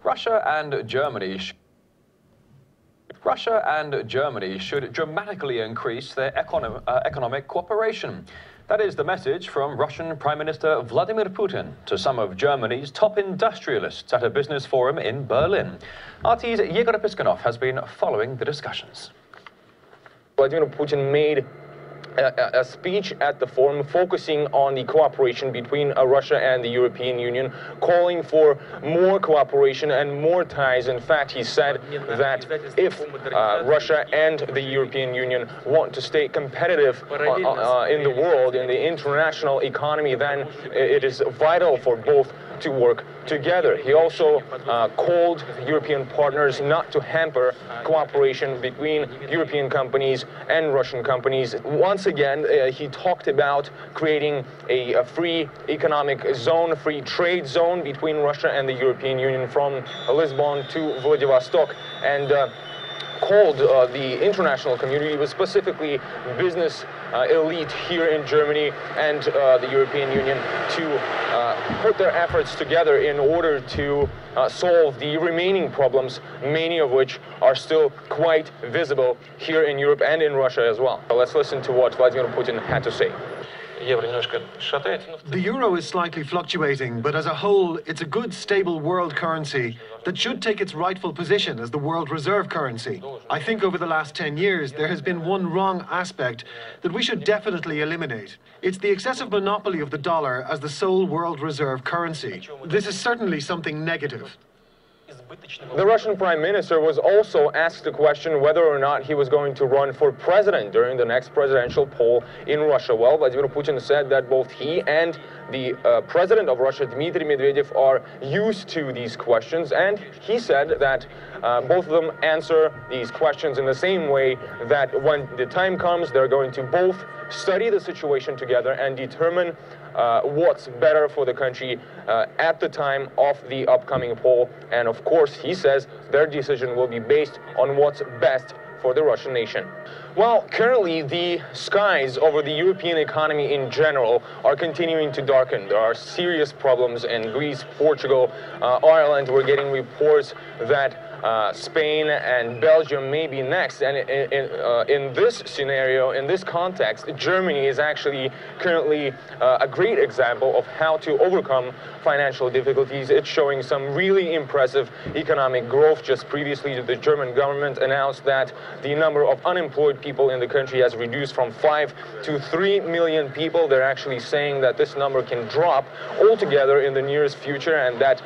Russia and Germany should dramatically increase their economic cooperation. That is the message from Russian Prime Minister Vladimir Putin to some of Germany's top industrialists at a business forum in Berlin. RT's Yegor Piskunov has been following the discussions. Vladimir Putin made a speech at the forum focusing on the cooperation between Russia and the European Union, calling for more cooperation and more ties. In fact, he said that if Russia and the European Union want to stay competitive in the world, in the international economy, then it is vital for both to work together. He also called European partners not to hamper cooperation between European companies and Russian companies. Once again, he talked about creating a free economic zone, free trade zone between Russia and the European Union from Lisbon to Vladivostok, and called the international community, but specifically business elite here in Germany and the European Union, to put their efforts together in order to solve the remaining problems, many of which are still quite visible here in Europe and in Russia as well. So let's listen to what Vladimir Putin had to say. The euro is slightly fluctuating, but as a whole, it's a good, stable world currency that should take its rightful position as the world reserve currency. I think over the last 10 years, there has been one wrong aspect that we should definitely eliminate. It's the excessive monopoly of the dollar as the sole world reserve currency. This is certainly something negative. The Russian Prime Minister was also asked the question whether or not he was going to run for president during the next presidential poll in Russia. Well, Vladimir Putin said that both he and the president of Russia, Dmitry Medvedev, are used to these questions, and he said that both of them answer these questions in the same way, that when the time comes, they're going to both study the situation together and determine what's better for the country at the time of the upcoming poll. And of course, he says their decision will be based on what's best for the Russian nation. Well, currently the skies over the European economy in general are continuing to darken. There are serious problems in Greece, Portugal, Ireland. We're getting reports that Spain and Belgium may be next. And in this scenario, in this context, Germany is actually currently a great example of how to overcome financial difficulties. It's showing some really impressive economic growth. Just previously, the German government announced that the number of unemployed people in the country has reduced from 5 to 3 million people. They're actually saying that this number can drop altogether in the nearest future, and that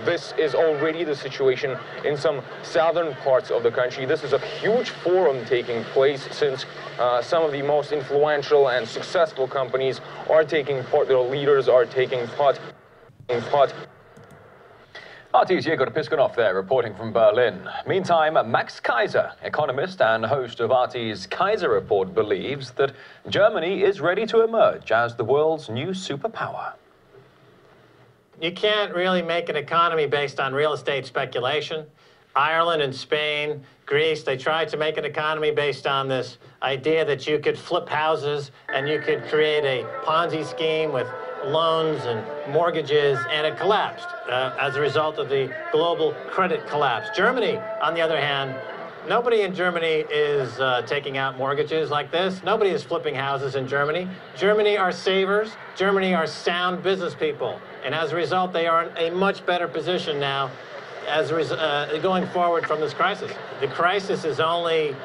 this is already the situation in some southern parts of the country. This is a huge forum taking place, since some of the most influential and successful companies are taking part, their leaders are taking part. RT's Yegor Piskunov there, reporting from Berlin. Meantime, Max Kaiser, economist and host of RT's Kaiser Report, believes that Germany is ready to emerge as the world's new superpower. You can't really make an economy based on real estate speculation. Ireland and Spain, Greece, they tried to make an economy based on this idea that you could flip houses and you could create a Ponzi scheme with loans and mortgages, and it collapsed as a result of the global credit collapse. Germany, on the other hand, nobody in Germany is taking out mortgages like this. Nobody is flipping houses in Germany. Germany are savers. Germany are sound business people. And as a result, they are in a much better position now as going forward from this crisis. The crisis is only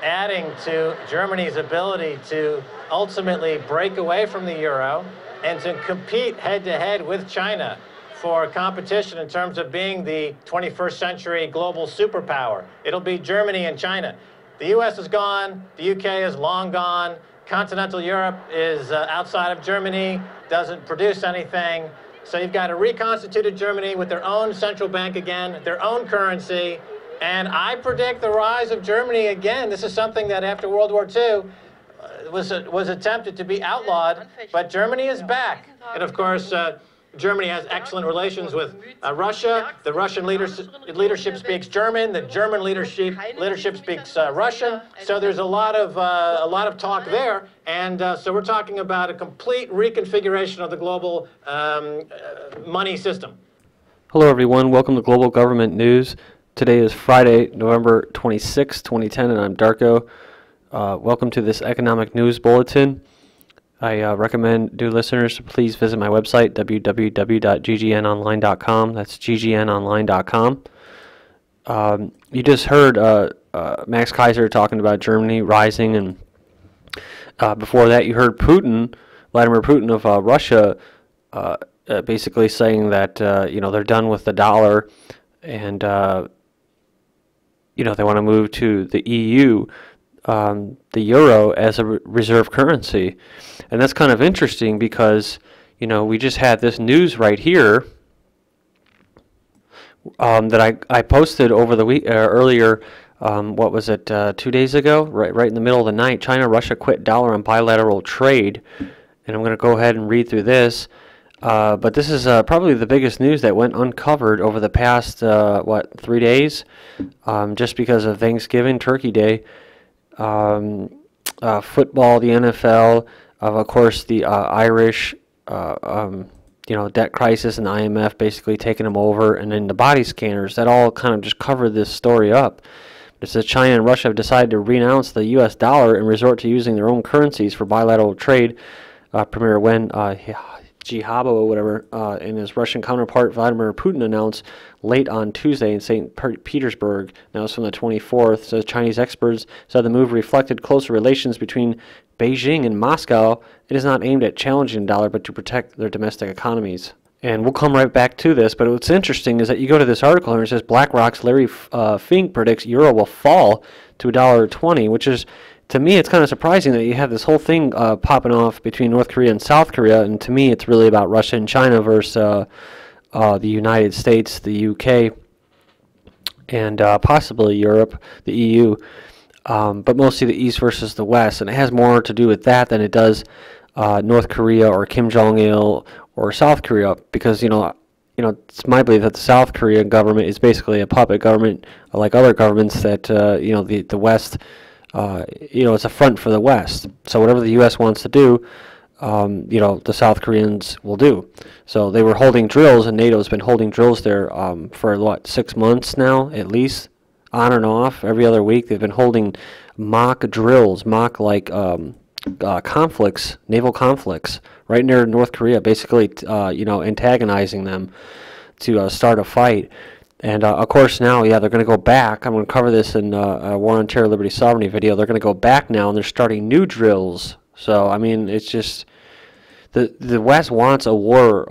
adding to Germany's ability to ultimately break away from the euro and to compete head-to-head with China for competition in terms of being the 21st century global superpower. It'll be Germany and China. The US is gone, the UK is long gone, continental Europe is outside of Germany, doesn't produce anything. So you've got a reconstituted Germany with their own central bank again, their own currency, and I predict the rise of Germany again. This is something that after World War II, was attempted to be outlawed, but Germany is back. And of course, Germany has excellent relations with Russia. The Russian leadership speaks German. The German leadership speaks Russian. So there's a lot of talk there. And so we're talking about a complete reconfiguration of the global money system. Hello everyone, welcome to Global Government News. Today is Friday, November 26, 2010, and I'm Darko. Welcome to this economic news bulletin. I recommend dear listeners to please visit my website, www.ggnonline.com. That's ggnonline.com. You just heard Max Kaiser talking about Germany rising, and before that you heard Vladimir Putin of Russia, basically saying that they're done with the dollar, and they want to move to the EU, the euro, as a reserve currency. And that's kind of interesting because we just had this news right here that I posted over the week earlier. What was it, 2 days ago? Right in the middle of the night. China, Russia quit dollar on bilateral trade. And I'm going to go ahead and read through this. But this is probably the biggest news that went uncovered over the past, 3 days, just because of Thanksgiving, Turkey Day, football, the NFL, of course, the Irish, debt crisis and the IMF basically taking them over, and then the body scanners. That all kind of just covered this story up. It says China and Russia have decided to renounce the U.S. dollar and resort to using their own currencies for bilateral trade. Premier Wen Jiabao or whatever, and his Russian counterpart Vladimir Putin announced late on Tuesday in St. Petersburg. Now it's from the 24th. Says Chinese experts said the move reflected closer relations between Beijing and Moscow. It is not aimed at challenging the dollar, but to protect their domestic economies. And we'll come right back to this. But what's interesting is that you go to this article and it says BlackRock's Larry Fink predicts euro will fall to $1.20, which is, to me, it's kind of surprising that you have this whole thing popping off between North Korea and South Korea, and to me it's really about Russia and China versus the United States, the UK, and possibly Europe, the EU, but mostly the East versus the West, and it has more to do with that than it does North Korea or Kim Jong-il or South Korea, because it's my belief that the South Korean government is basically a puppet government, like other governments that the West. It's a front for the West. So whatever the U.S. wants to do, the South Koreans will do. So they were holding drills, and NATO's been holding drills there for 6 months now, at least, on and off. Every other week they've been holding mock drills, conflicts, naval conflicts, right near North Korea, basically, antagonizing them to start a fight. And, of course, now, they're going to go back. I'm going to cover this in a War on Terror, Liberty, Sovereignty video. They're going to go back now, and they're starting new drills. So, I mean, it's just the West wants a war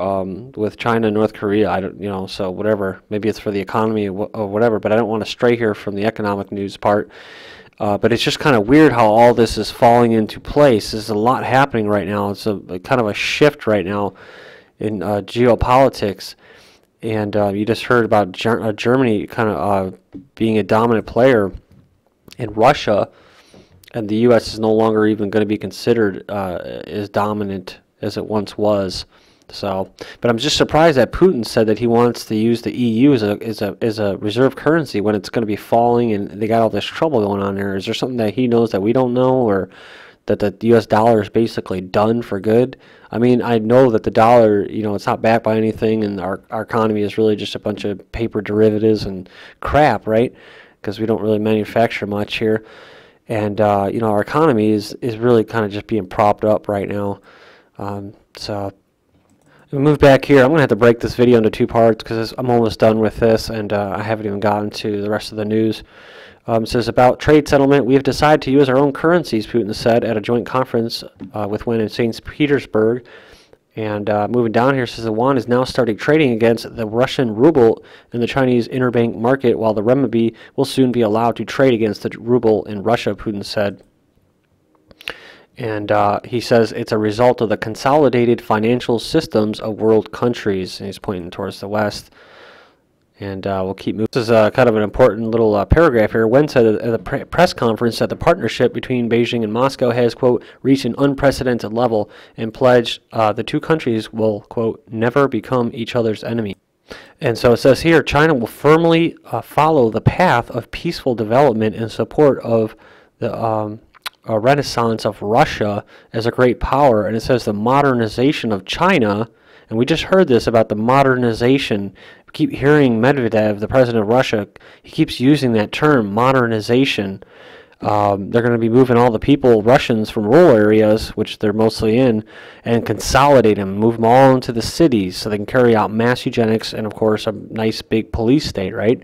with China and North Korea. So whatever. Maybe it's for the economy or whatever, but I don't want to stray here from the economic news part. But it's just kind of weird how all this is falling into place. There's a lot happening right now. It's a kind of a shift right now in geopolitics. And you just heard about Germany kind of being a dominant player in Russia, and the U.S. is no longer even going to be considered as dominant as it once was. So, but I'm just surprised that Putin said that he wants to use the EU as a reserve currency when it's going to be falling, and they got all this trouble going on there. Is there something that he knows that we don't know, or that the U.S. dollar is basically done for good? I mean, I know that the dollar, it's not backed by anything, and our economy is really just a bunch of paper derivatives and crap, right? Because we don't really manufacture much here. And, our economy is really kind of just being propped up right now. So we move back here. I'm going to have to break this video into 2 parts because I'm almost done with this, and I haven't even gotten to the rest of the news. It says, about trade settlement, we have decided to use our own currencies, Putin said at a joint conference with Wen in St. Petersburg. And moving down here, says the yuan is now starting trading against the Russian ruble in the Chinese interbank market, while the renminbi will soon be allowed to trade against the ruble in Russia, Putin said. And he says it's a result of the consolidated financial systems of world countries. And he's pointing towards the West. And we'll keep moving. This is kind of an important little paragraph here. Wen said at a press conference that the partnership between Beijing and Moscow has, quote, reached an unprecedented level, and pledged the two countries will, quote, never become each other's enemy. And so it says here, China will firmly follow the path of peaceful development in support of the renaissance of Russia as a great power. And it says the modernization of China. And we just heard this about the modernization, keep hearing Medvedev, the president of Russia, he keeps using that term, modernization. They're going to be moving all the people, Russians, from rural areas, which they're mostly in, and consolidate them, move them all into the cities so they can carry out mass eugenics and, of course, a nice big police state, right?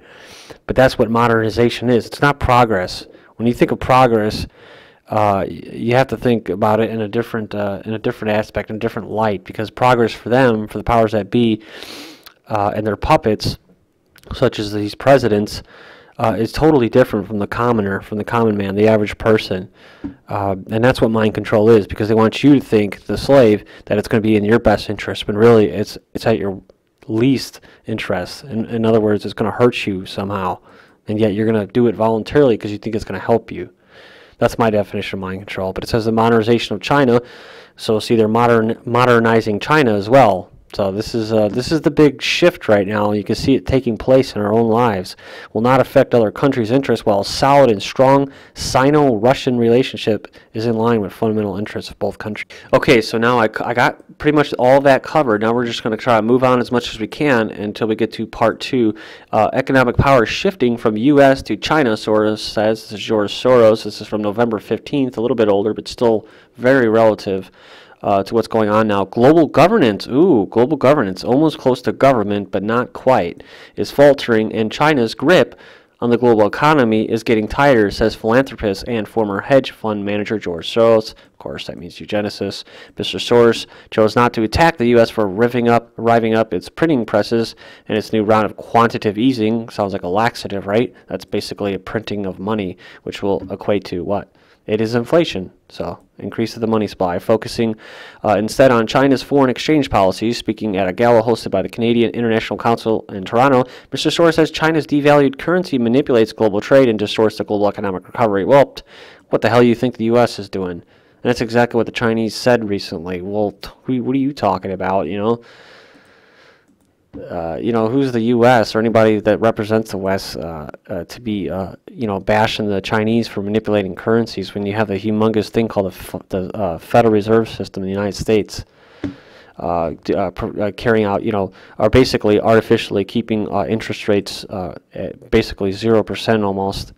But that's what modernization is. It's not progress. When you think of progress, you have to think about it in a different aspect, in a different light, because progress for them, for the powers that be, and their puppets, such as these presidents, is totally different from the commoner, from the common man, the average person. And that's what mind control is, because they want you to think, the slave, that it's going to be in your best interest, when really it's at your least interest. In other words, it's going to hurt you somehow, and yet you're going to do it voluntarily because you think it's going to help you. That's my definition of mind control. But it says the modernization of China, so see, they're modernizing China as well. So this is the big shift right now. You can see it taking place in our own lives. Will not affect other countries' interests, while a solid and strong Sino-Russian relationship is in line with fundamental interests of both countries. Okay, so now I got pretty much all that covered. Now we're just going to try to move on as much as we can until we get to part 2. Economic power shifting from U.S. to China, Soros says. This is George Soros. This is from November 15th, a little bit older, but still very relative to what's going on now. Global governance, global governance, almost close to government, but not quite, is faltering, and China's grip on the global economy is getting tighter, says philanthropist and former hedge fund manager George Soros. Of course, that means eugenicist. Mr. Soros chose not to attack the U.S. for riving up its printing presses and its new round of quantitative easing. Sounds like a laxative, right? That's basically a printing of money, which will equate to what? It is inflation, so increase of the money supply. Focusing instead on China's foreign exchange policies, speaking at a gala hosted by the Canadian International Council in Toronto, Mr. Soros says China's devalued currency manipulates global trade and distorts the global economic recovery. Well, what the hell do you think the U.S. is doing? And that's exactly what the Chinese said recently. Well, what are you talking about, you know? Who's the U.S. or anybody that represents the West to be, bashing the Chinese for manipulating currencies when you have a humongous thing called the Federal Reserve System in the United States carrying out, are basically artificially keeping interest rates at basically 0% almost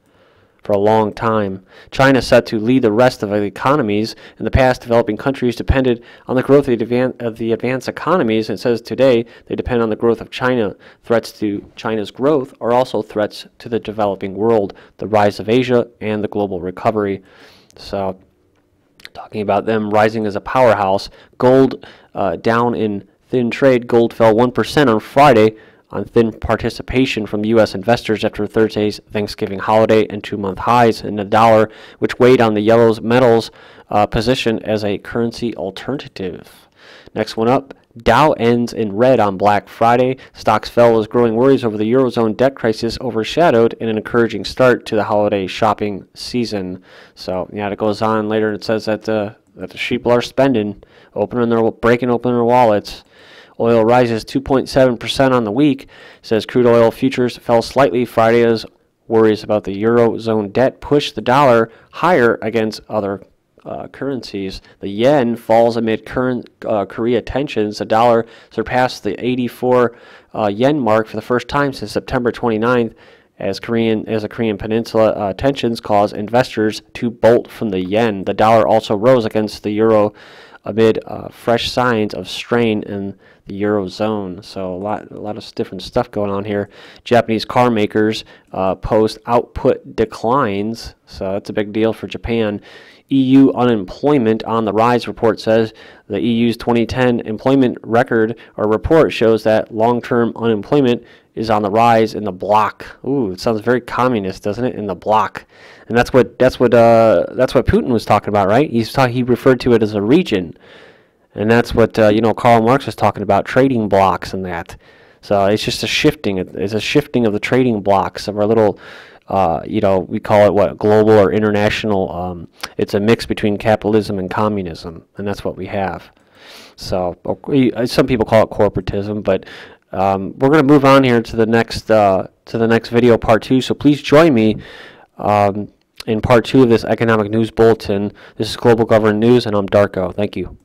for a long time. China set to lead the rest of the economies. In the past, developing countries depended on the growth of the advanced economies. It says today they depend on the growth of China. Threats to China's growth are also threats to the developing world, the rise of Asia, and the global recovery. So, talking about them rising as a powerhouse, gold down in thin trade. Gold fell 1% on Friday on thin participation from U.S. investors after Thursday's Thanksgiving holiday and 2-month highs in the dollar, which weighed on the yellow metals position as a currency alternative. Next one up, Dow ends in red on Black Friday. Stocks fell as growing worries over the Eurozone debt crisis overshadowed an encouraging start to the holiday shopping season. So, yeah, it goes on later and it says that the sheeple are spending, breaking open their wallets. Oil rises 2.7% on the week, says crude oil futures fell slightly Friday as worries about the Eurozone debt pushed the dollar higher against other currencies. The yen falls amid current Korea tensions. The dollar surpassed the 84 yen mark for the first time since September 29th as the Korean Peninsula tensions cause investors to bolt from the yen. The dollar also rose against the euro amid fresh signs of strain in the Eurozone. So a lot of different stuff going on here. Japanese car makers post output declines, so that's a big deal for Japan. EU unemployment on the rise, report says. The EU's 2010 employment record or report shows that long-term unemployment is on the rise in the bloc. Ooh, it sounds very communist, doesn't it? In the bloc, and that's what Putin was talking about, right? He referred to it as a region, and that's what Karl Marx was talking about, trading blocks and that. So it's just a shifting. It's a shifting of the trading blocks of our little. We call it what, global or international. It's a mix between capitalism and communism, and that's what we have. So some people call it corporatism, but we're going to move on here to the next video, part 2. So please join me in part 2 of this economic news bulletin. This is Global Government News, and I'm Darko. Thank you.